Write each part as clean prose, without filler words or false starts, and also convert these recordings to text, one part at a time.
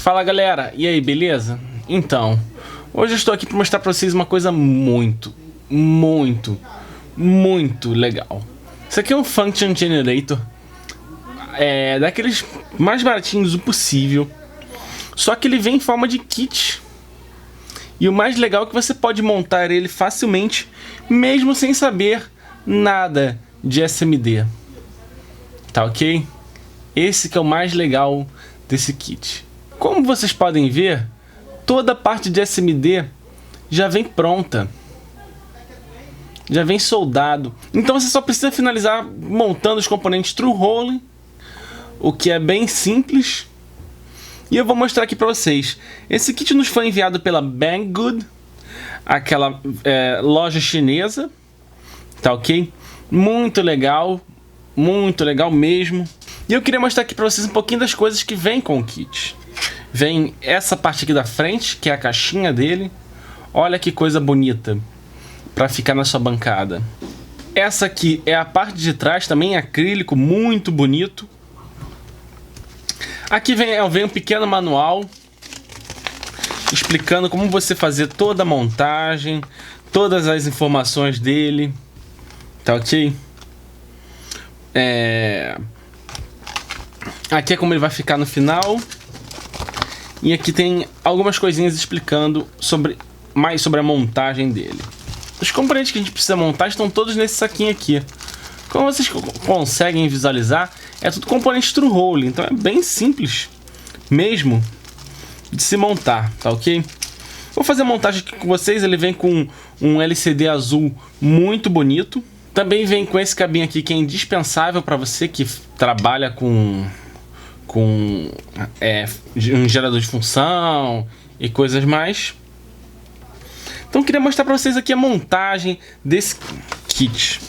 Fala galera, e aí, beleza? Então, hoje eu estou aqui para mostrar para vocês uma coisa muito legal. Isso aqui é um Function Generator, daqueles mais baratinhos do possível, só que ele vem em forma de kit. E o mais legal é que você pode montar ele facilmente, mesmo sem saber nada de SMD. Tá ok? Esse que é o mais legal desse kit. Como vocês podem ver, toda a parte de SMD já vem pronta. Já vem soldado. Então você só precisa finalizar montando os componentes Through Hole, o que é bem simples. E eu vou mostrar aqui para vocês. Esse kit nos foi enviado pela Banggood, aquela loja chinesa. Tá ok? Muito legal mesmo. E eu queria mostrar aqui para vocês um pouquinho das coisas que vem com o kit. Vem essa parte aqui da frente, que é a caixinha dele. Olha que coisa bonita para ficar na sua bancada. Essa aqui é a parte de trás, também em acrílico, muito bonito. Aqui vem um pequeno manual explicando como você fazer toda a montagem, todas as informações dele. Tá ok? Aqui é como ele vai ficar no final. E aqui tem algumas coisinhas explicando mais sobre a montagem dele. Os componentes que a gente precisa montar estão todos nesse saquinho aqui. Como vocês conseguem visualizar, é tudo componente Through Hole, então é bem simples mesmo de se montar, tá ok? Vou fazer a montagem aqui com vocês. Ele vem com um LCD azul muito bonito. Também vem com esse cabinho aqui que é indispensável para você que trabalha com um gerador de função e coisas mais. Então eu queria mostrar para vocês aqui a montagem desse kit.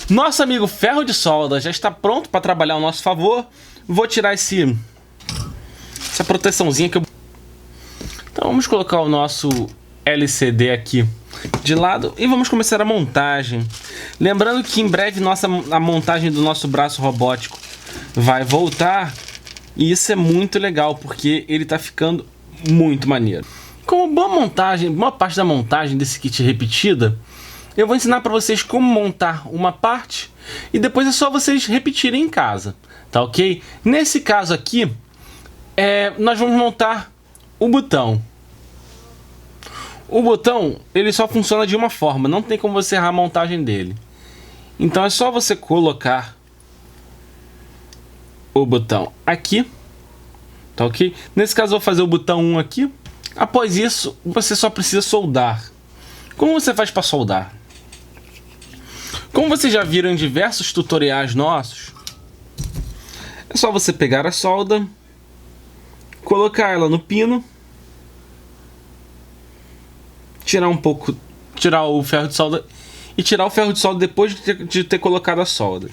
Nosso amigo ferro de solda já está pronto para trabalhar ao nosso favor. Vou tirar essa proteçãozinha que eu... Então vamos colocar o nosso LCD aqui de lado e vamos começar a montagem. Lembrando que em breve a montagem do nosso braço robótico vai voltar, e isso é muito legal porque ele está ficando muito maneiro. Como boa parte da montagem desse kit repetida, eu vou ensinar para vocês como montar uma parte e depois é só vocês repetirem em casa, tá ok? Nesse caso aqui, nós vamos montar o botão. O botão, ele só funciona de uma forma, não tem como você errar a montagem dele. Então é só você colocar o botão aqui, tá ok? Nesse caso eu vou fazer o botão 1 aqui. Após isso, você só precisa soldar. Como você faz para soldar? Como vocês já viram em diversos tutoriais nossos, é só você pegar a solda, colocar ela no pino, tirar o ferro de solda e tirar o ferro de solda depois de ter colocado a solda.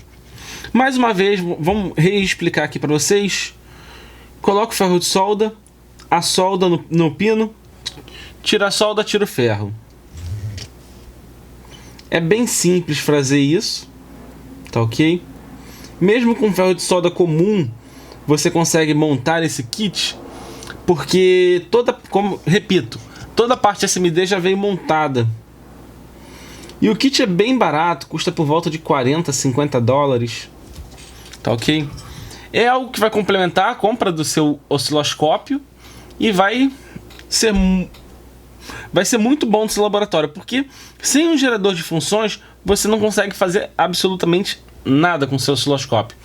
Mais uma vez, vamos reexplicar aqui para vocês. Coloca o ferro de solda, a solda no pino, tira a solda, tira o ferro. É bem simples fazer isso, tá ok? Mesmo com ferro de solda comum, você consegue montar esse kit, porque repito, toda a parte SMD já veio montada. E o kit é bem barato, custa por volta de 40, 50 dólares. Tá ok? É algo que vai complementar a compra do seu osciloscópio e vai ser muito bom no seu laboratório, porque sem um gerador de funções você não consegue fazer absolutamente nada com o seu osciloscópio.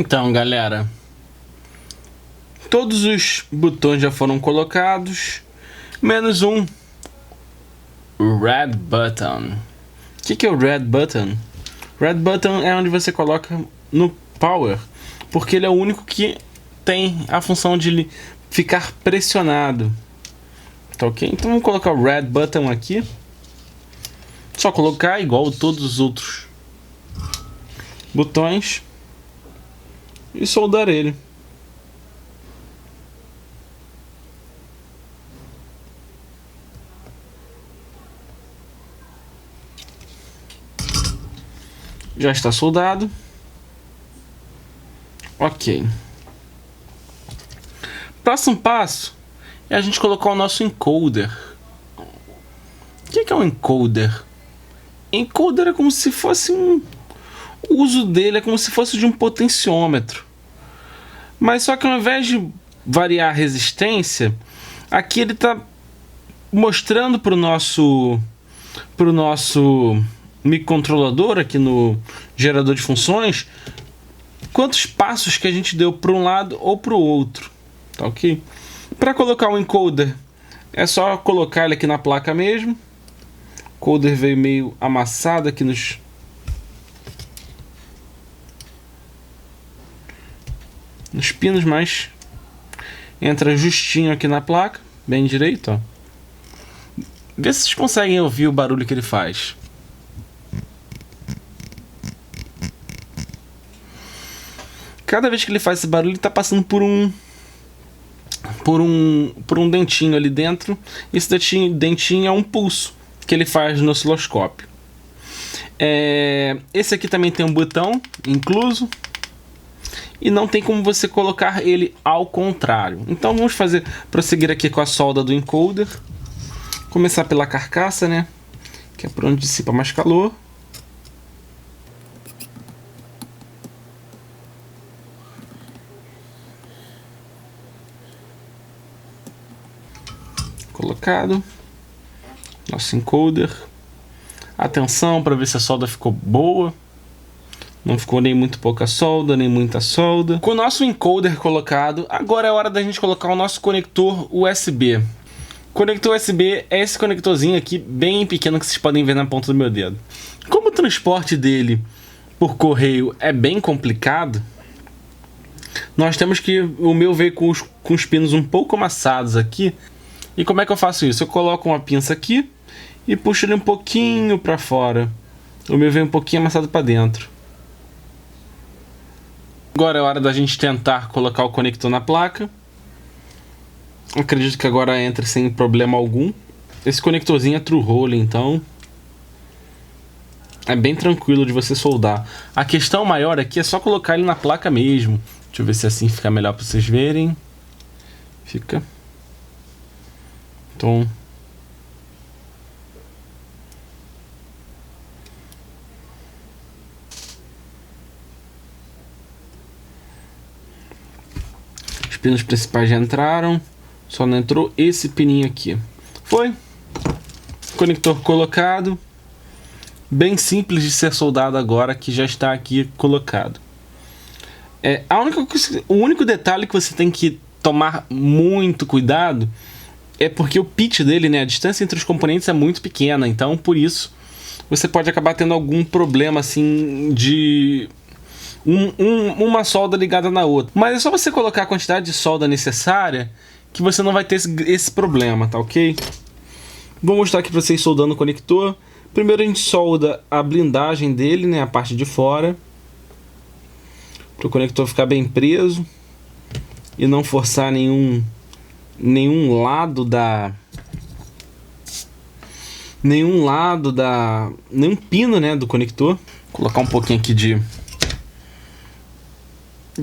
Então, galera, todos os botões já foram colocados, menos um Red Button. O que é o Red Button? Red Button é onde você coloca no Power, porque ele é o único que tem a função de ficar pressionado. Tá ok? Então vamos colocar o Red Button aqui. Só colocar igual todos os outros botões e soldar ele. Já está soldado. Ok. Próximo passo é a gente colocar o nosso encoder. O que é um encoder? Encoder é como se fosse o uso dele é como se fosse de um potenciômetro. Mas só que ao invés de variar a resistência, aqui ele está mostrando para o nosso microcontrolador aqui no gerador de funções quantos passos que a gente deu para um lado ou para o outro, tá ok? Para colocar o encoder é só colocar ele aqui na placa mesmo. O encoder veio meio amassado aqui nos pinos, mas entra justinho aqui na placa, bem direito, ó. Vê se vocês conseguem ouvir o barulho que ele faz. Cada vez que ele faz esse barulho, ele está passando por um dentinho ali dentro. Esse dentinho é um pulso que ele faz no osciloscópio. Esse aqui também tem um botão incluso. E não tem como você colocar ele ao contrário. Então vamos prosseguir aqui com a solda do encoder. Começar pela carcaça, né? Que é por onde dissipa mais calor. Colocado. Nosso encoder. Atenção para ver se a solda ficou boa. Não ficou nem muito pouca solda, nem muita solda. Com o nosso encoder colocado, agora é hora da gente colocar o nosso conector USB. O conector USB é esse conectorzinho aqui, bem pequeno, que vocês podem ver na ponta do meu dedo. Como o transporte dele por correio é bem complicado, nós temos que... O meu veio com os pinos um pouco amassados aqui. E como é que eu faço isso? Eu coloco uma pinça aqui e puxo ele um pouquinho para fora. O meu veio um pouquinho amassado para dentro. Agora é hora da gente tentar colocar o conector na placa. Acredito que agora entre sem problema algum. Esse conectorzinho é True Hole, então é bem tranquilo de você soldar. A questão maior aqui é só colocar ele na placa mesmo. Deixa eu ver se assim fica melhor para vocês verem. Fica. Então... Os pinos principais já entraram. Só não entrou esse pininho aqui. Foi. Conector colocado. Bem simples de ser soldado agora, que já está aqui colocado. O único detalhe que você tem que tomar muito cuidado é porque o pitch dele, né, a distância entre os componentes é muito pequena. Então, por isso, você pode acabar tendo algum problema assim de... uma solda ligada na outra. Mas é só você colocar a quantidade de solda necessária que você não vai ter esse problema, tá ok? Vou mostrar aqui para vocês soldando o conector. Primeiro a gente solda a blindagem dele, né, a parte de fora, para o conector ficar bem preso e não forçar nenhum pino, né, do conector. Vou colocar um pouquinho aqui de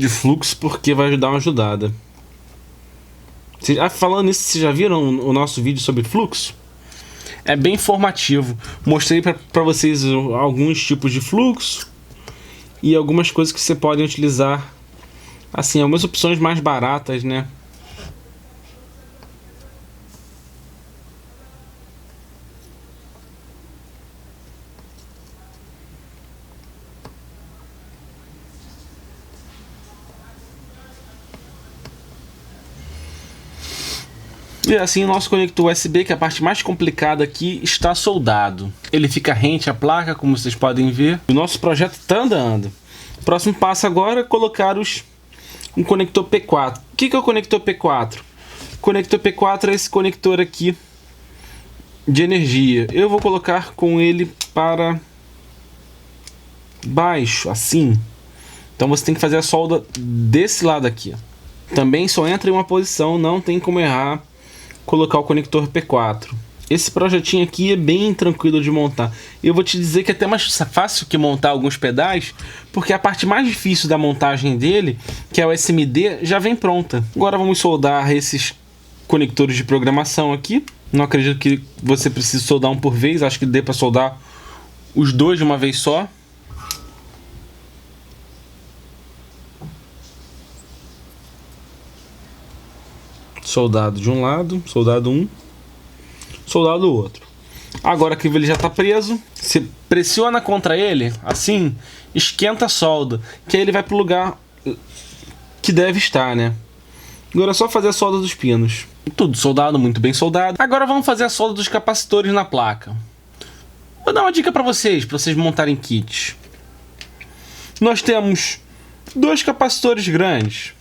fluxo, porque vai dar uma ajudada. Falando nisso, vocês já viram o nosso vídeo sobre fluxo? É bem informativo. Mostrei para vocês alguns tipos de fluxo e algumas coisas que você pode utilizar. Assim, algumas opções mais baratas, né? E assim o nosso conector USB, que é a parte mais complicada aqui, está soldado. Ele fica rente à placa, como vocês podem ver. O nosso projeto está andando. O próximo passo agora é colocar um conector P4. O que é o conector P4? O conector P4 é esse conector aqui de energia. Eu vou colocar com ele para baixo, assim. Então você tem que fazer a solda desse lado aqui. Também só entra em uma posição, não tem como errar, colocar o conector P4. Esse projetinho aqui é bem tranquilo de montar. Eu vou te dizer que é até mais fácil que montar alguns pedais, porque a parte mais difícil da montagem dele, que é o SMD, já vem pronta. Agora vamos soldar esses conectores de programação aqui. Não acredito que você precise soldar um por vez, acho que dê para soldar os dois de uma vez só. Soldado de um lado, soldado um, soldado do outro. Agora que ele já está preso, você pressiona contra ele, assim, esquenta a solda, que aí ele vai para o lugar que deve estar, né? Agora é só fazer a solda dos pinos. Tudo soldado, muito bem soldado. Agora vamos fazer a solda dos capacitores na placa. Vou dar uma dica para vocês montarem kits. Nós temos 2 capacitores grandes,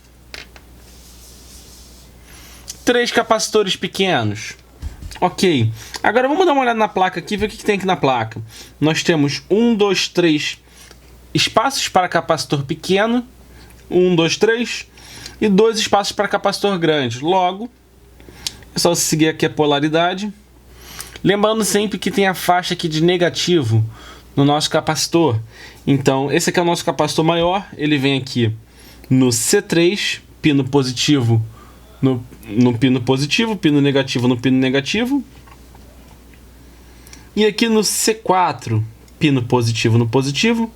3 capacitores pequenos. Ok. Agora vamos dar uma olhada na placa aqui e ver o que tem aqui na placa. Nós temos 1, 2, 3 espaços para capacitor pequeno. 1, 2, 3. E 2 espaços para capacitor grande. Logo, é só seguir aqui a polaridade. Lembrando sempre que tem a faixa aqui de negativo no nosso capacitor. Então, esse aqui é o nosso capacitor maior. Ele vem aqui no C3, pino positivo no pino positivo, pino negativo no pino negativo. E aqui no C4, pino positivo no positivo,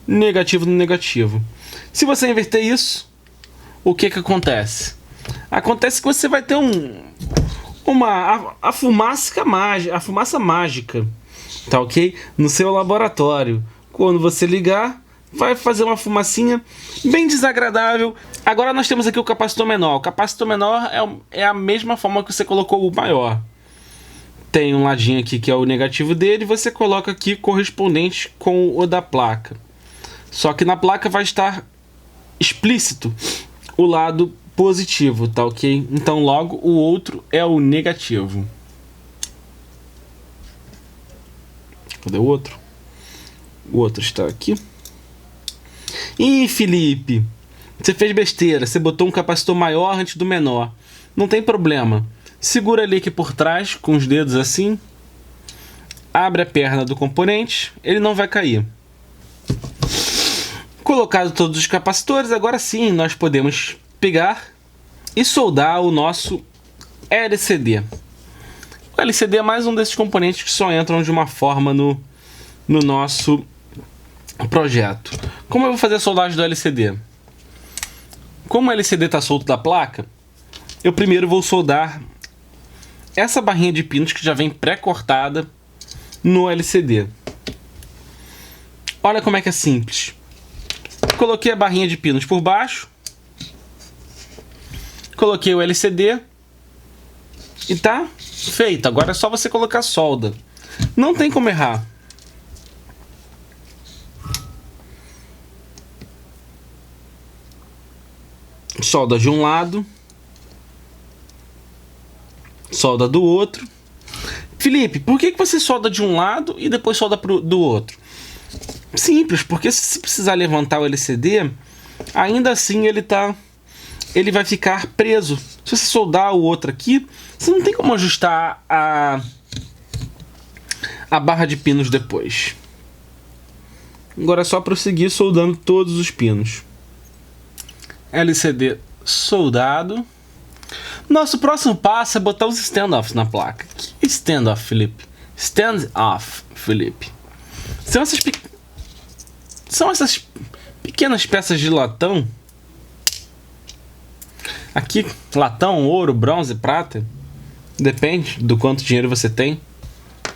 negativo no negativo. Se você inverter isso, o que acontece? Acontece que você vai ter a fumaça mágica, tá ok? No seu laboratório. Quando você ligar, vai fazer uma fumacinha bem desagradável. Agora nós temos aqui o capacitor menor. O capacitor menor é a mesma forma que você colocou o maior. Tem um ladinho aqui que é o negativo dele, você coloca aqui correspondente com o da placa. Só que na placa vai estar explícito o lado positivo, tá ok? Então logo o outro é o negativo. Cadê o outro? O outro está aqui. Ih, Felipe, você fez besteira, você botou um capacitor maior antes do menor. Não tem problema. Segura ele aqui por trás, com os dedos assim. Abre a perna do componente, ele não vai cair. Colocado todos os capacitores, agora sim nós podemos pegar e soldar o nosso LCD. O LCD é mais um desses componentes que só entram de uma forma no nosso projeto. Como eu vou fazer a soldagem do LCD? Como o LCD está solto da placa, eu primeiro vou soldar essa barrinha de pinos que já vem pré-cortada no LCD. Olha como é que é simples. Coloquei a barrinha de pinos por baixo, coloquei o LCD e tá feito. Agora é só você colocar solda. Não tem como errar. Solda de um lado, solda do outro. Felipe, por que você solda de um lado e depois solda do outro? Simples, porque se precisar levantar o LCD, ainda assim ele vai ficar preso. Se você soldar o outro aqui, você não tem como ajustar a barra de pinos depois. Agora é só prosseguir soldando todos os pinos. LCD soldado. Nosso próximo passo é botar os standoffs na placa. Que standoff, Felipe? Standoff, Felipe. São essas pequenas peças de latão. Aqui, latão, ouro, bronze, prata. Depende do quanto dinheiro você tem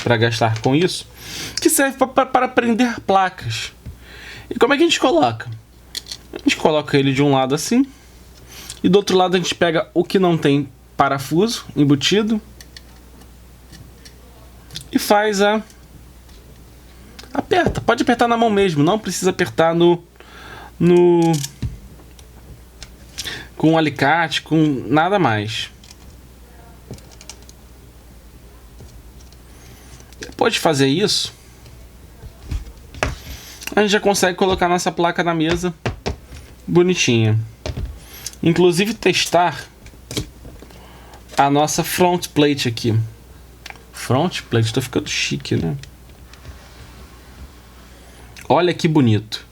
para gastar com isso. Que serve para prender placas. E como é que a gente coloca? A gente coloca ele de um lado assim. E do outro lado a gente pega o que não tem parafuso embutido e faz a... Aperta, pode apertar na mão mesmo, não precisa apertar com um alicate, com nada mais. Depois de fazer isso, a gente já consegue colocar nossa placa na mesa bonitinha. Inclusive testar a nossa front plate aqui. Front plate, tá ficando chique, né? Olha que bonito.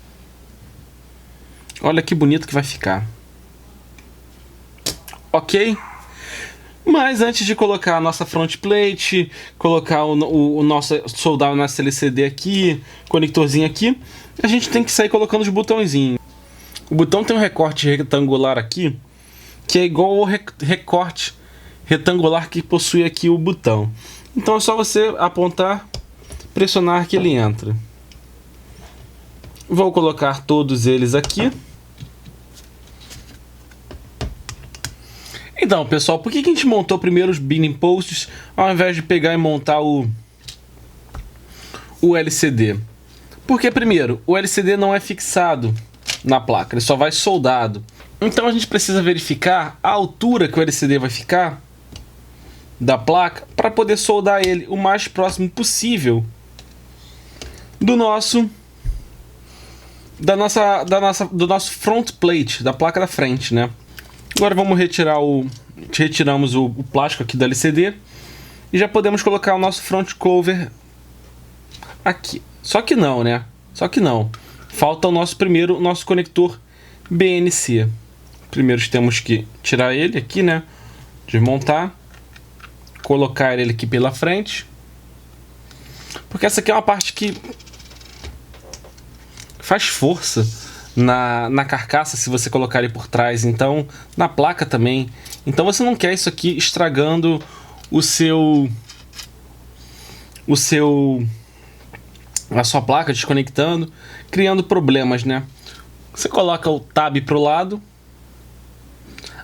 Olha que bonito que vai ficar. Ok? Mas antes de colocar a nossa front plate, colocar o nosso, soldar o nosso LCD aqui, conectorzinho aqui, a gente tem que sair colocando os botõezinhos. O botão tem um recorte retangular aqui, que é igual ao recorte retangular que possui aqui o botão. Então é só você apontar, pressionar que ele entra. Vou colocar todos eles aqui. Então, pessoal, por que a gente montou primeiro os binning posts ao invés de pegar e montar o LCD? Porque, primeiro, o LCD não é fixado na placa, ele só vai soldado. Então a gente precisa verificar a altura que o LCD vai ficar da placa para poder soldar ele o mais próximo possível do nosso front plate, da placa da frente, né? Agora vamos retiramos o plástico aqui do LCD e já podemos colocar o nosso front cover aqui. Só que não, né? Só que não. Falta o nosso conector BNC. Primeiro temos que tirar ele aqui, né? Desmontar. Colocar ele aqui pela frente. Porque essa aqui é uma parte que faz força na carcaça se você colocar ele por trás. Então, na placa também. Então você não quer isso aqui estragando a sua placa, desconectando, criando problemas, né? Você coloca o tab pro lado,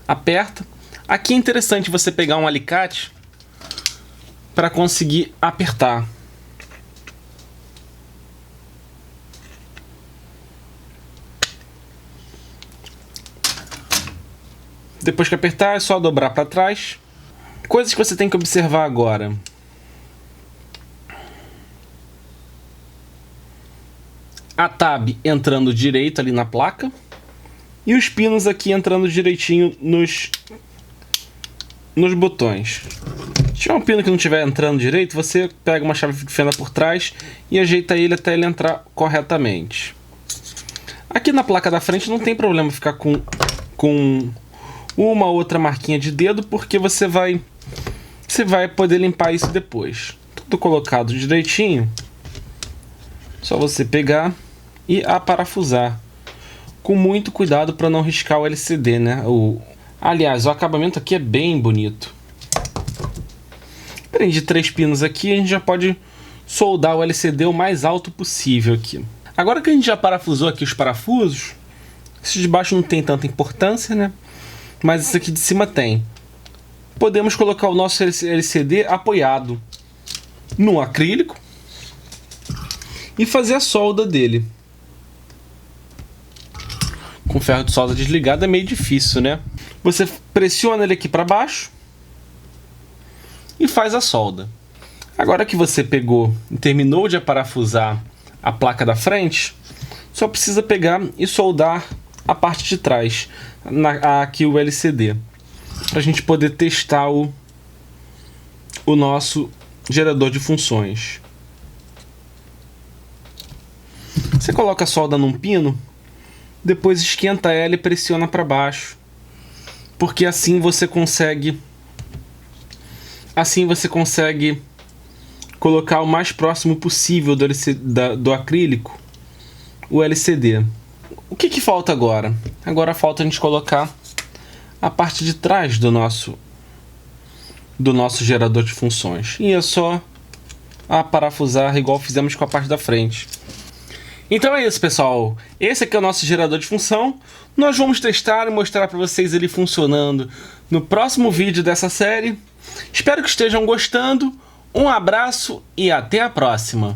aperta. Aqui é interessante você pegar um alicate para conseguir apertar. Depois que apertar, é só dobrar para trás. Coisas que você tem que observar agora. A tab entrando direito ali na placa. E os pinos aqui entrando direitinho nos botões. Se tiver um pino que não estiver entrando direito, você pega uma chave de fenda por trás e ajeita ele até ele entrar corretamente. Aqui na placa da frente não tem problema ficar com uma outra marquinha de dedo, porque você vai poder limpar isso depois. Tudo colocado direitinho. Só você pegar e aparafusar. Com muito cuidado para não riscar o LCD, né? Aliás, o acabamento aqui é bem bonito. Prende 3 pinos aqui, a gente já pode soldar o LCD o mais alto possível aqui. Agora que a gente já parafusou aqui os parafusos, esse de baixo não tem tanta importância, né? Mas esse aqui de cima tem. Podemos colocar o nosso LCD apoiado no acrílico e fazer a solda dele. Com ferro de solda desligado é meio difícil, né? Você pressiona ele aqui para baixo e faz a solda. Agora que você pegou e terminou de aparafusar a placa da frente, só precisa pegar e soldar a parte de trás, aqui o LCD, para a gente poder testar o nosso gerador de funções. Você coloca a solda num pino, depois esquenta ela e pressiona para baixo, porque assim você consegue colocar o mais próximo possível do acrílico o LCD. O que falta agora? Agora falta a gente colocar a parte de trás do nosso gerador de funções. E é só aparafusar igual fizemos com a parte da frente. Então é isso, pessoal. Esse aqui é o nosso gerador de função. Nós vamos testar e mostrar para vocês ele funcionando no próximo vídeo dessa série. Espero que estejam gostando. Um abraço e até a próxima.